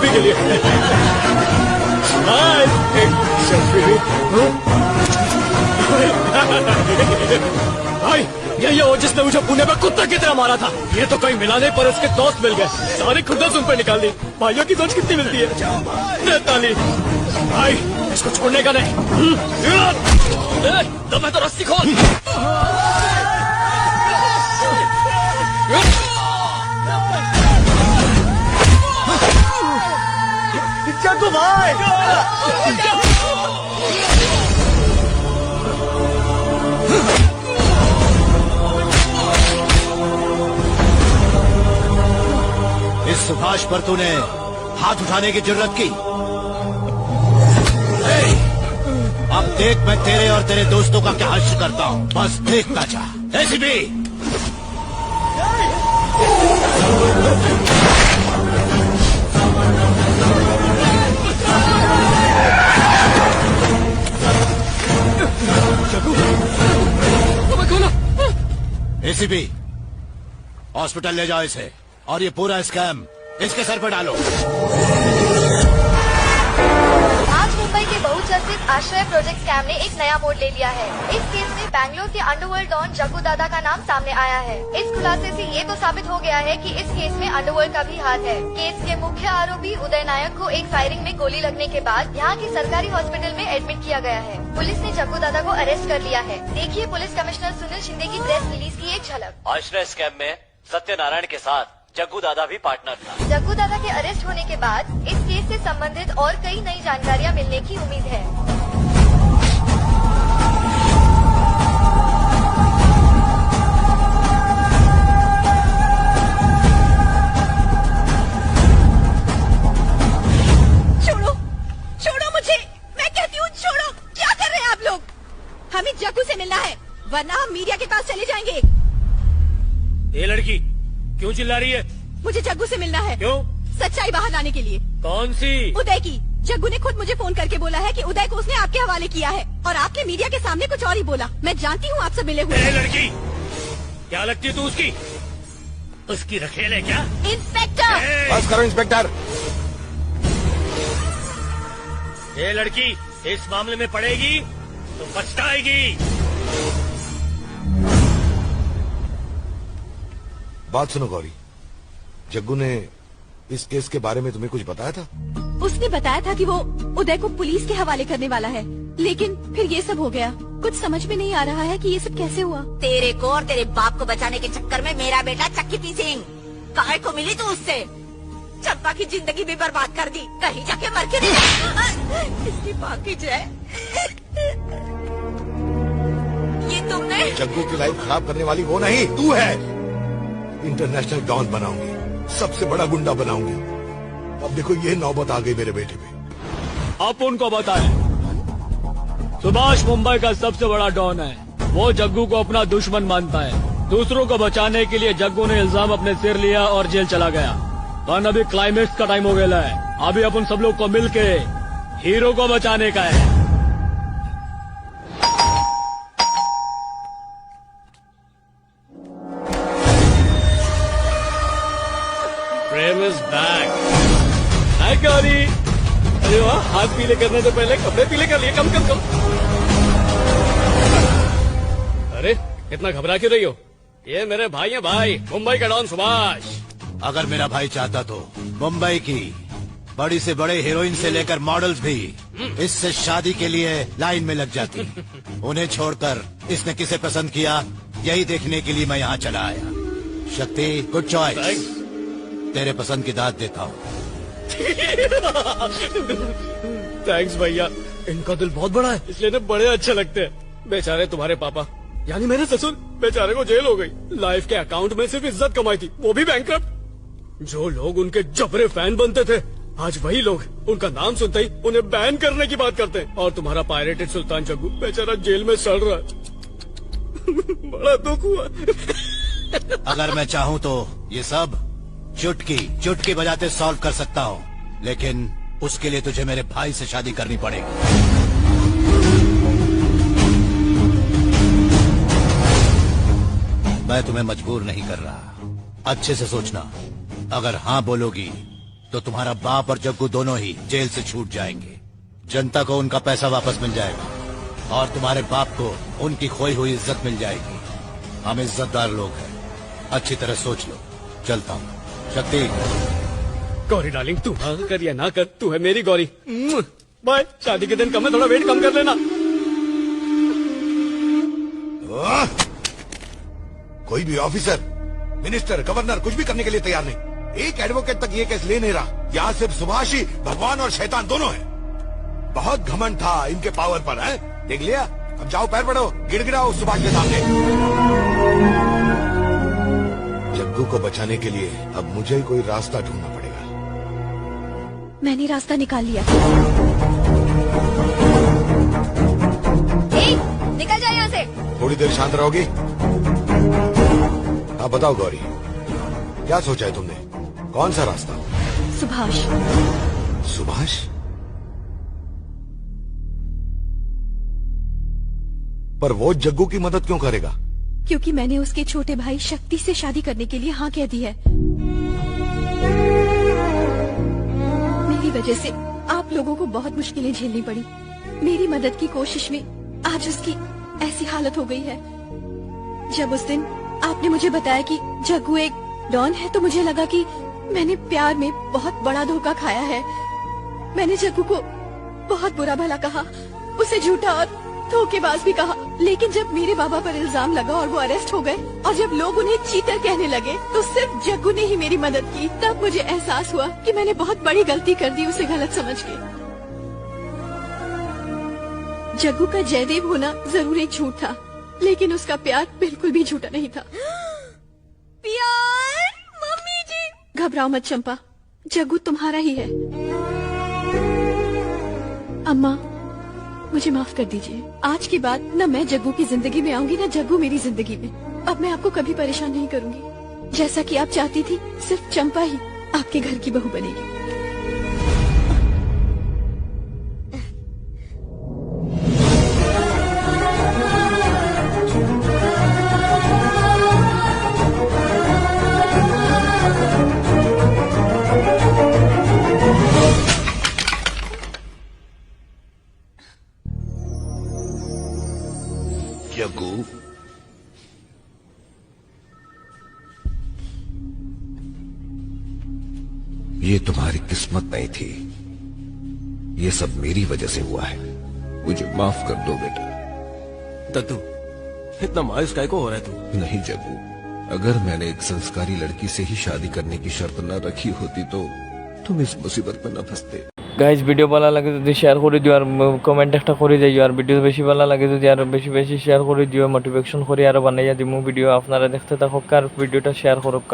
Selfie के लिए। Selfie भाई, यही वो जिसने मुझे पुणे में कुत्ता की तरह मारा था। ये तो कहीं मिला नहीं, पर उसके दोस्त मिल गए, सारी खुद्दस उन पर निकाल दी। भाइयों की सोच कितनी मिलती है। ताली भाई, इसको छोड़ने का नहीं। तो मैं तो रस्सी खोल। जग्गू भाई, इस सुभाष पर तूने हाथ उठाने की जरूरत की। अब देख मैं तेरे और तेरे दोस्तों का क्या हश्र करता हूँ, बस देखता जा। एसीपी एसीपी हॉस्पिटल ले जाओ इसे, और ये पूरा स्कैम इसके सर पर डालो। आज मुंबई के बहुचर्चित आश्रय प्रोजेक्ट स्कैम ने एक नया मोड़ ले लिया है। इस केस में बैंगलोर के अंडरवर्ल्ड डॉन जग्गू दादा का नाम सामने आया है। इस खुलासे से ये तो साबित हो गया है कि इस केस में अंडरवर्ल्ड का भी हाथ है। केस के मुख्य आरोपी उदय नायक को एक फायरिंग में गोली लगने के बाद यहाँ की सरकारी हॉस्पिटल में एडमिट किया गया है। पुलिस ने जग्गू दादा को अरेस्ट कर लिया है। देखिए पुलिस कमिश्नर सुनील शिंदे की प्रेस रिलीज की एक झलक। आश्रय स्कैम में सत्यनारायण के साथ जग्गू दादा भी पार्टनर था। जग्गू दादा के अरेस्ट होने के बाद इस केस से संबंधित और कई नई जानकारियां मिलने की उम्मीद है। छोड़ो, छोड़ो मुझे, मैं कहती हूँ छोड़ो। क्या कर रहे हैं आप लोग? हमें जग्गू से मिलना है, वरना हम मीडिया के पास चले जाएंगे। ये लड़की क्यों चिल्ला रही है? मुझे जग्गू से मिलना है। क्यों? सच्चाई बाहर लाने के लिए। कौन सी? उदय की। जग्गू ने खुद मुझे फोन करके बोला है कि उदय को उसने आपके हवाले किया है, और आपने मीडिया के सामने कुछ और ही बोला। मैं जानती हूँ आपसे मिले हुए। लड़की क्या लगती है तू उसकी? उसकी रखेल है क्या? इंस्पेक्टर बस करो इंस्पेक्टर। ये लड़की इस मामले में पड़ेगी तो पछताएगी। बात सुनो गौरी, जग्गू ने इस केस के बारे में तुम्हें कुछ बताया था? उसने बताया था कि वो उदय को पुलिस के हवाले करने वाला है, लेकिन फिर ये सब हो गया। कुछ समझ में नहीं आ रहा है कि ये सब कैसे हुआ। तेरे को और तेरे बाप को बचाने के चक्कर में मेरा बेटा चक्की सिंह काहे को मिली तू उससे। चंपा की जिंदगी भी बर्बाद कर दी, कहीं जाके मर के इसकी बाकी जय। ये तुमने जग्गू की लाइफ खराब करने वाली वो नहीं, तू है। इंटरनेशनल डॉन बनाऊंगी, सबसे बड़ा गुंडा बनाऊंगी। अब देखो ये नौबत आ गई मेरे बेटे पे। आप उनको बताएं, सुभाष मुंबई का सबसे बड़ा डॉन है। वो जग्गू को अपना दुश्मन मानता है। दूसरों को बचाने के लिए जग्गू ने इल्जाम अपने सिर लिया और जेल चला गया। पर अभी क्लाइमेक्स का टाइम हो गया है। अभी अपन सब लोग को मिलके हीरो को बचाने का है। प्रेम इज बैक। हाय गौरी। अरे वाह, हाथ पीले करने से पहले कपड़े पीले कर लिए। कम कम कम। अरे इतना घबरा क्यों रही हो? ये मेरे भाई हैं, भाई मुंबई का डॉन सुभाष। अगर मेरा भाई चाहता तो मुंबई की बड़ी से बड़े हीरोइन से लेकर मॉडल्स भी इससे शादी के लिए लाइन में लग जाती। उन्हें छोड़कर इसने किसे पसंद किया, यही देखने के लिए मैं यहाँ चला आया। शक्ति, गुड चॉइस। तेरे पसंद की दाद देता हूँ। थैंक्स भैया, इनका दिल बहुत बड़ा है, इसलिए ना बड़े अच्छे लगते हैं। बेचारे तुम्हारे पापा यानी मेरे ससुर, बेचारे को जेल हो गई। लाइफ के अकाउंट में सिर्फ इज्जत कमाई थी, वो भी बैंकरप्ट। जो लोग उनके जबरे फैन बनते थे, आज वही लोग उनका नाम सुनते ही उन्हें बैन करने की बात करते हैं। और तुम्हारा पायरेटेड सुल्तान जग्गू बेचारा जेल में सड़ रहा है। बड़ा दुख हुआ। अगर मैं चाहूँ तो ये सब चुटकी चुटकी बजाते सॉल्व कर सकता हूँ, लेकिन उसके लिए तुझे मेरे भाई से शादी करनी पड़ेगी। मैं तुम्हें मजबूर नहीं कर रहा, अच्छे से सोचना। अगर हाँ बोलोगी तो तुम्हारा बाप और जग्गू दोनों ही जेल से छूट जाएंगे। जनता को उनका पैसा वापस मिल जाएगा और तुम्हारे बाप को उनकी खोई हुई इज्जत मिल जाएगी। हम इज्जतदार लोग हैं, अच्छी तरह सोच लो। चलता हूँ। शक्ति, गौरी डार्लिंग, तू हाँ कर या ना कर, तू है मेरी गौरी। बाय। शादी के दिन कम है, थोड़ा वेट कम कर लेना। कोई भी ऑफिसर, मिनिस्टर, गवर्नर कुछ भी करने के लिए तैयार नहीं। एक एडवोकेट तक ये केस ले नहीं रहा। यहाँ सिर्फ सुभाष ही भगवान और शैतान दोनों हैं। बहुत घमंड था इनके पावर पर, है? देख लिया। अब जाओ, पैर पड़ो, गिड़गिड़ाओ सुभाष के सामने। जग्गू को बचाने के लिए अब मुझे ही कोई रास्ता ढूंढना पड़ेगा। मैंने रास्ता निकाल लिया। निकल जाए यहाँ से। थोड़ी देर शांत रहोगी? हाँ बताओ गौरी, क्या सोचा है तुमने? कौन सा रास्ता? सुभाष। सुभाष? पर वो जग्गू की मदद क्यों करेगा? क्योंकि मैंने उसके छोटे भाई शक्ति से शादी करने के लिए हाँ कह दी है। मेरी वजह से आप लोगों को बहुत मुश्किलें झेलनी पड़ी। मेरी मदद की कोशिश में आज उसकी ऐसी हालत हो गई है। जब उस दिन आपने मुझे बताया कि जग्गू एक डॉन है, तो मुझे लगा कि मैंने प्यार में बहुत बड़ा धोखा खाया है। मैंने जग्गू को बहुत बुरा भला कहा, उसे झूठा और धोखेबाज भी कहा। लेकिन जब मेरे बाबा पर इल्जाम लगा और वो अरेस्ट हो गए और जब लोग उन्हें चीटर कहने लगे, तो सिर्फ जग्गू ने ही मेरी मदद की। तब मुझे एहसास हुआ कि मैंने बहुत बड़ी गलती कर दी उसे गलत समझ के। जग्गू का जयदेव होना जरूर एक झूठ था, लेकिन उसका प्यार बिल्कुल भी झूठा नहीं था। प्यार? मम्मी जी। घबराओ मत चंपा, जग्गू तुम्हारा ही है। अम्मा, मुझे माफ कर दीजिए। आज के बाद न मैं जग्गू की जिंदगी में आऊंगी, न जग्गू मेरी जिंदगी में। अब मैं आपको कभी परेशान नहीं करूंगी। जैसा कि आप चाहती थी, सिर्फ चंपा ही आपके घर की बहू बनेगी। जग्गू, ये तुम्हारी किस्मत नहीं थी, ये सब मेरी वजह से हुआ है। मुझे माफ कर दो बेटा। दद्दू, इतना मायूस काहे को हो रहा है तू? नहीं जग्गू, अगर मैंने एक संस्कारी लड़की से ही शादी करने की शर्त न रखी होती तो तुम इस मुसीबत में न फंसते। গাইজ ভিডিও ভালো লাগে যদি শেয়ার করে দিও আর কমেন্ট একটা করে যাইও আর ভিডিও বেশি ভালো লাগে যদি আর বেশি বেশি শেয়ার করে দিও মোটিভেশন করে আরো বানাইয়া দিমু ভিডিও আপনারা দেখতে থাকুক আর ভিডিওটা শেয়ার করুক।